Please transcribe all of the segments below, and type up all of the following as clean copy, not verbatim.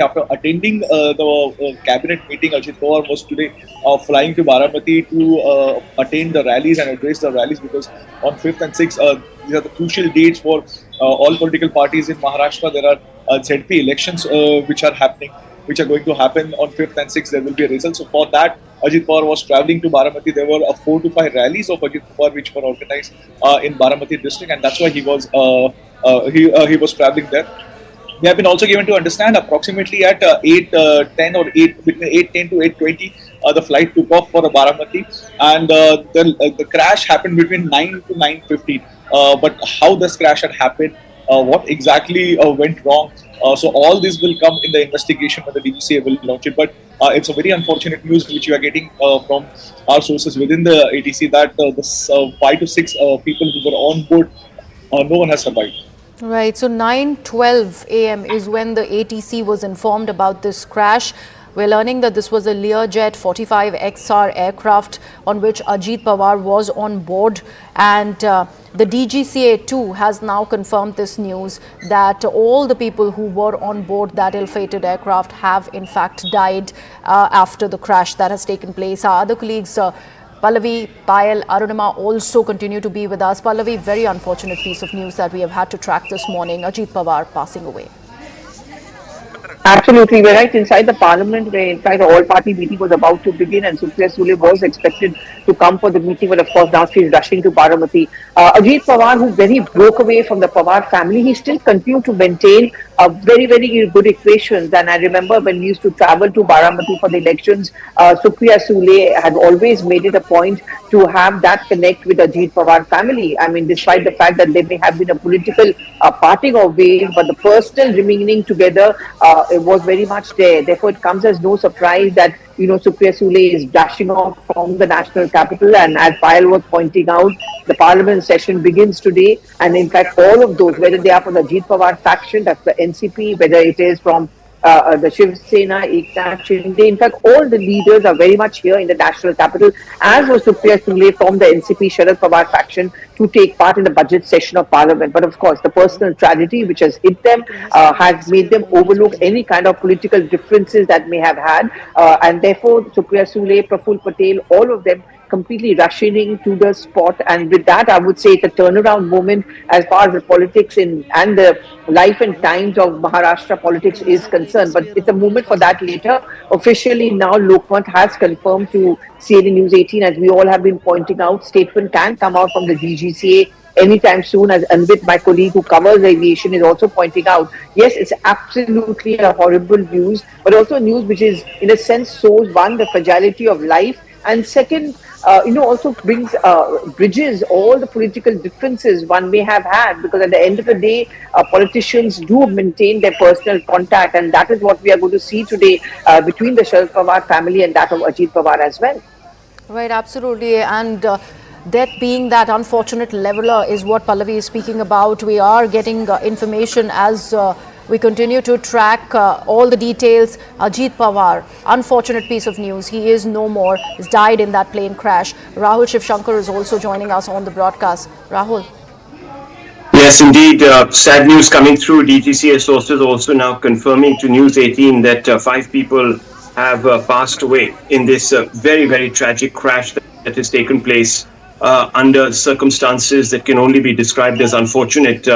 after attending the cabinet meeting, Ajit Pawar was today flying to Baramati to attend the rallies and address the rallies, because on 5th and 6th, these are the crucial dates for all political parties in Maharashtra. There are ZP elections which are happening, which are going to happen on 5th and 6th. There will be a result. So for that, Ajit Pawar was traveling to Baramati. There were 4 to 5 rallies of Ajit Pawar which were organized in Baramati district, and that's why he was traveling there. We have been also given to understand approximately at 8:10 or 8 between 8:10 to 8:20, the flight took off for Baramati, and the crash happened between 9 to 9:15. But how this crash had happened, what exactly went wrong? So all this will come in the investigation when the DCGA will launch it. But it's a very unfortunate news which we are getting from our sources within the ATC, that the 5 to 6 people who were on board, no one has survived. Right, so 9:12 a.m. is when the ATC was informed about this crash. We're learning that this was a Learjet 45XR aircraft on which Ajit Pawar was on board, and the DGCA too has now confirmed this news that all the people who were on board that ill-fated aircraft have in fact died after the crash that has taken place. Our other colleagues Pallavi, Payal, Arunima also continue to be with us. Pallavi, very unfortunate piece of news that we have had to track this morning. Ajit Pawar passing away. Absolutely, we're right inside the parliament where in fact the all-party meeting was about to begin, and Supriya Sule was expected to come for the meeting, but of course now she's rushing to Baramati. Ajit Pawar, who very broke away from the Pawar family, he still continued to maintain a very, very good equations. And I remember when we used to travel to Baramati for the elections, Supriya Sule had always made it a point to have that connect with Ajit Pawar family. I mean, despite the fact that there may have been a political parting of ways, but the personal remaining together it was very much there. Therefore, it comes as no surprise that Supriya Sule is dashing off from the national capital, and as Payal was pointing out, the parliament session begins today, and in fact all of those, whether they are from the Ajit Pawar faction, that's the NCP, whether it is from the Shiv Sena, Eknath Shinde, in fact all the leaders are very much here in the national capital, as was Supriya Sule from the NCP Sharad Pawar faction, to take part in the budget session of parliament. But of course the personal tragedy which has hit them has made them overlook any kind of political differences that may have had, and therefore Supriya Sule, Praful Patel, all of them completely rushing to the spot. And with that, I would say it's a turnaround moment as far as the politics and the life and times of Maharashtra politics is concerned. But it's a moment for that later. Officially now Lokmat has confirmed to CNN News 18, as we all have been pointing out, statement can come out from the DGCA anytime soon, as Anvit, my colleague who covers aviation, is also pointing out. Yes, it's absolutely a horrible news, but also news which is in a sense shows, one, the fragility of life, and second, also bridges all the political differences one may have had, because at the end of the day, politicians do maintain their personal contact, and that is what we are going to see today between the Sharad Pawar family and that of Ajit Pawar as well. Right, absolutely. And death being that unfortunate leveler is what Pallavi is speaking about. We are getting information as we continue to track all the details. Ajit Pawar, unfortunate piece of news. He is no more. He's died in that plane crash. Rahul Shivshankar is also joining us on the broadcast. Rahul. Yes, indeed. Sad news coming through. DGCA sources also now confirming to News 18 that 5 people have passed away in this very, very tragic crash that has taken place under circumstances that can only be described as unfortunate.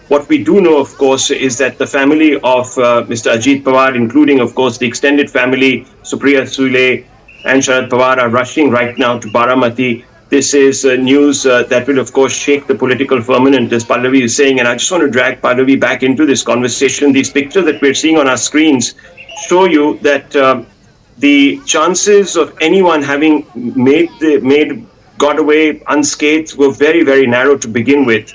What we do know, of course, is that the family of Mr. Ajit Pawar, including, of course, the extended family, Supriya Sule and Sharad Pawar, are rushing right now to Baramati. This is news that will, of course, shake the political firmament, as Pallavi is saying. And I just want to drag Pallavi back into this conversation. These pictures that we're seeing on our screens show you that the chances of anyone having got away unscathed were very, very narrow to begin with.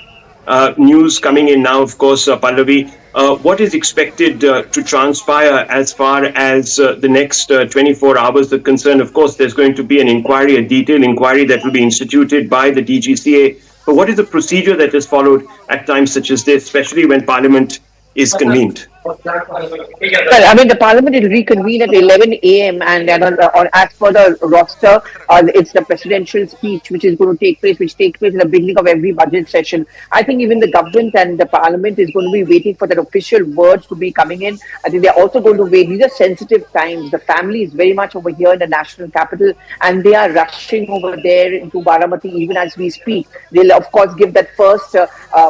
News coming in now, of course, Pallavi. What is expected to transpire as far as the next 24 hours are concerned? Of course, there's going to be an inquiry, a detailed inquiry that will be instituted by the DGCA. But what is the procedure that is followed at times such as this, especially when Parliament is convened? Well, I mean, the parliament will reconvene at 11 a.m. and as per the roster, it's the presidential speech which is going to take place, which takes place in the beginning of every budget session. I think even the government and the parliament is going to be waiting for that official words to be coming in. I think they're also going to wait. These are sensitive times. The family is very much over here in the national capital, and they are rushing over there into Baramati even as we speak. They'll, of course, give that first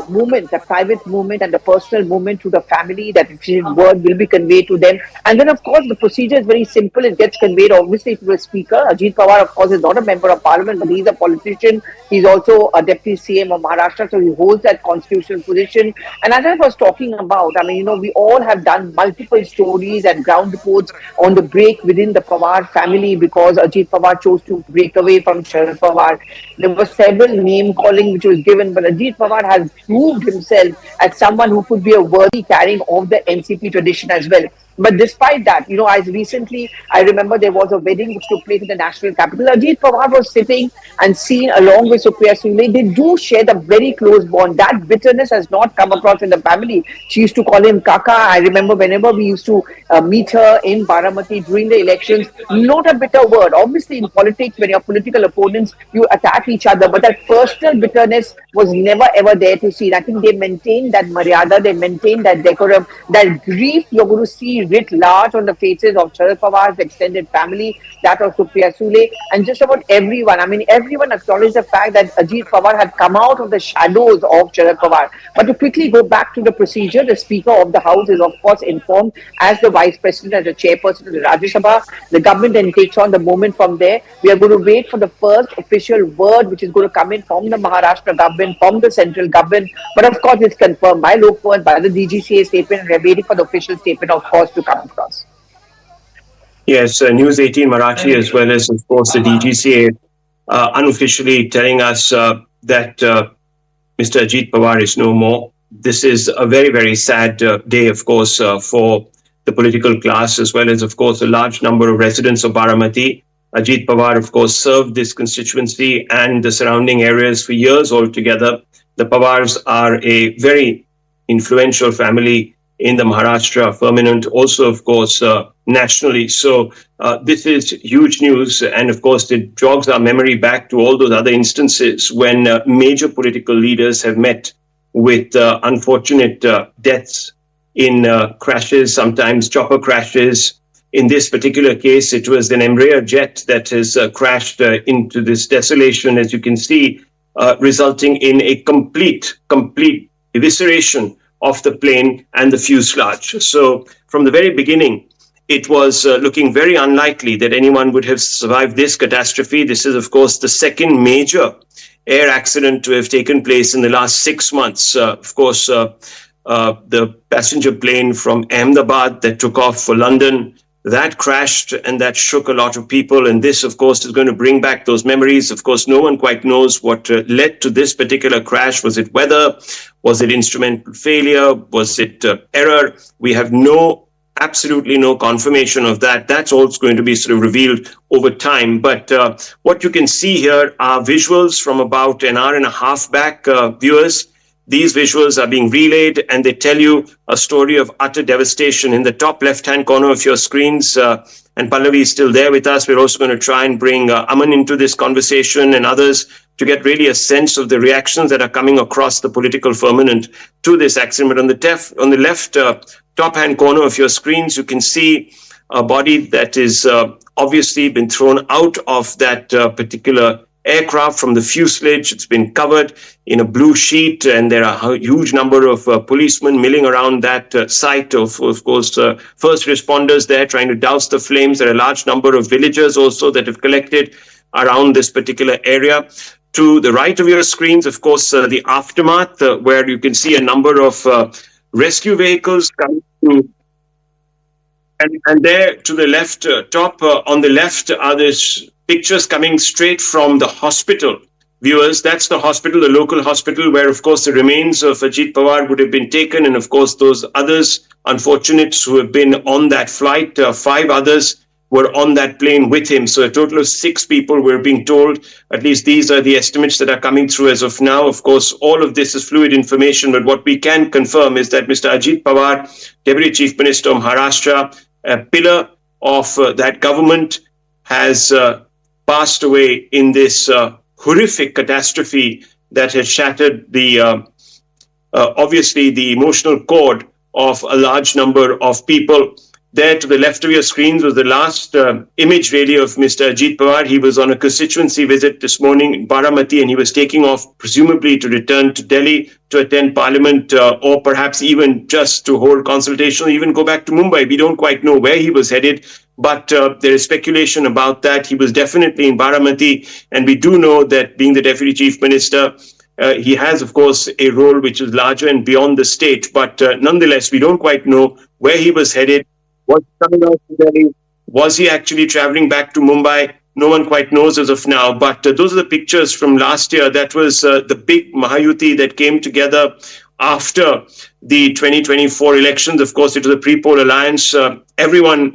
movement, the private movement and the personal movement to the family. That word will be conveyed to them. And then, of course, the procedure is very simple. It gets conveyed, obviously, to the speaker. Ajit Pawar, of course, is not a member of parliament, but he's a politician. He's also a deputy CM of Maharashtra, so he holds that constitutional position. And as I was talking about, I mean, we all have done multiple stories and ground reports on the break within the Pawar family because Ajit Pawar chose to break away from Sharad Pawar. There were several name calling which was given, but Ajit Pawar has proved himself as someone who could be a worthy carrying of the NCP tradition as well. But despite that, as recently, I remember there was a wedding which took place in the national capital. Ajit Pawar was sitting and seen along with Supriya Sule. They do share the very close bond. That bitterness has not come across in the family. She used to call him Kaka. I remember whenever we used to meet her in Baramati during the elections, not a bitter word. Obviously, in politics, when you're political opponents, you attack each other. But that personal bitterness was never ever there to see. I think they maintained that maryada, they maintained that decorum, that grief you're going to see writ large on the faces of Sharad Pawar's extended family, that of Supriya Sule, and just about everyone. I mean, everyone acknowledged the fact that Ajit Pawar had come out of the shadows of Sharad Pawar. But to quickly go back to the procedure, the Speaker of the House is, of course, informed as the Vice President, as the Chairperson of the Rajya Sabha. The government then takes on the moment from there. We are going to wait for the first official word which is going to come in from the Maharashtra government, from the central government. But of course, it's confirmed by Lokpal, by the DGCA statement, and we're waiting for the official statement, of course, to come across. Yes, News 18 Marathi, as well as, of course, the DGCA, unofficially telling us that Mr. Ajit Pawar is no more. This is a very, very sad day, of course, for the political class, as well as, of course, a large number of residents of Baramati. Ajit Pawar, of course, served this constituency and the surrounding areas for years altogether. The Pawars are a very influential family in the Maharashtra firmament, also, of course, nationally. So this is huge news. And of course, it jogs our memory back to all those other instances when major political leaders have met with unfortunate deaths in crashes, sometimes chopper crashes. In this particular case, it was an Embraer jet that has crashed into this desolation, as you can see, resulting in a complete evisceration of the plane and the fuselage. So from the very beginning, it was looking very unlikely that anyone would have survived this catastrophe. This is, of course, the second major air accident to have taken place in the last 6 months. Of course, the passenger plane from Ahmedabad that took off for London, that crashed and that shook a lot of people. And this, of course, is going to bring back those memories. Of course, no one quite knows what led to this particular crash. Was it weather? Was it instrumental failure? Was it error? We have absolutely no confirmation of that. That's all going to be sort of revealed over time. But what you can see here are visuals from about an hour and a half back, viewers. These visuals are being relayed and they tell you a story of utter devastation. In the top left-hand corner of your screens, and Pallavi is still there with us, we're also going to try and bring Aman into this conversation and others to get really a sense of the reactions that are coming across the political firmament to this accident. But on the left top-hand corner of your screens, you can see a body that is obviously been thrown out of that particular aircraft from the fuselage. It's been covered in a blue sheet, and there are a huge number of policemen milling around that site. Of course, first responders there trying to douse the flames. There are a large number of villagers also that have collected around this particular area. To the right of your screens, of course, the aftermath, where you can see a number of rescue vehicles coming to. And there to the left, top on the left are these pictures coming straight from the hospital. Viewers, that's the hospital, the local hospital, where, of course, the remains of Ajit Pawar would have been taken. And, of course, those others, unfortunates who have been on that flight, 5 others were on that plane with him. So a total of 6 people were being told. At least these are the estimates that are coming through as of now. Of course, all of this is fluid information, but what we can confirm is that Mr. Ajit Pawar, Deputy Chief Minister of Maharashtra, a pillar of that government, has passed away in this horrific catastrophe that has shattered the obviously the emotional cord of a large number of people. There to the left of your screens was the last image really of Mr. Ajit Pawar. He was on a constituency visit this morning in Baramati, and he was taking off presumably to return to Delhi to attend Parliament or perhaps even just to hold consultation or even go back to Mumbai. We don't quite know where he was headed, but there is speculation about that. He was definitely in Baramati, and we do know that being the Deputy Chief Minister, he has, of course, a role which is larger and beyond the state, but nonetheless, we don't quite know where he was headed. Was he coming out to Delhi? Was he actually traveling back to Mumbai? No one quite knows as of now, but those are the pictures from last year. That was the big Mahayuti that came together after the 2024 elections. Of course, it was a pre-poll alliance. Everyone in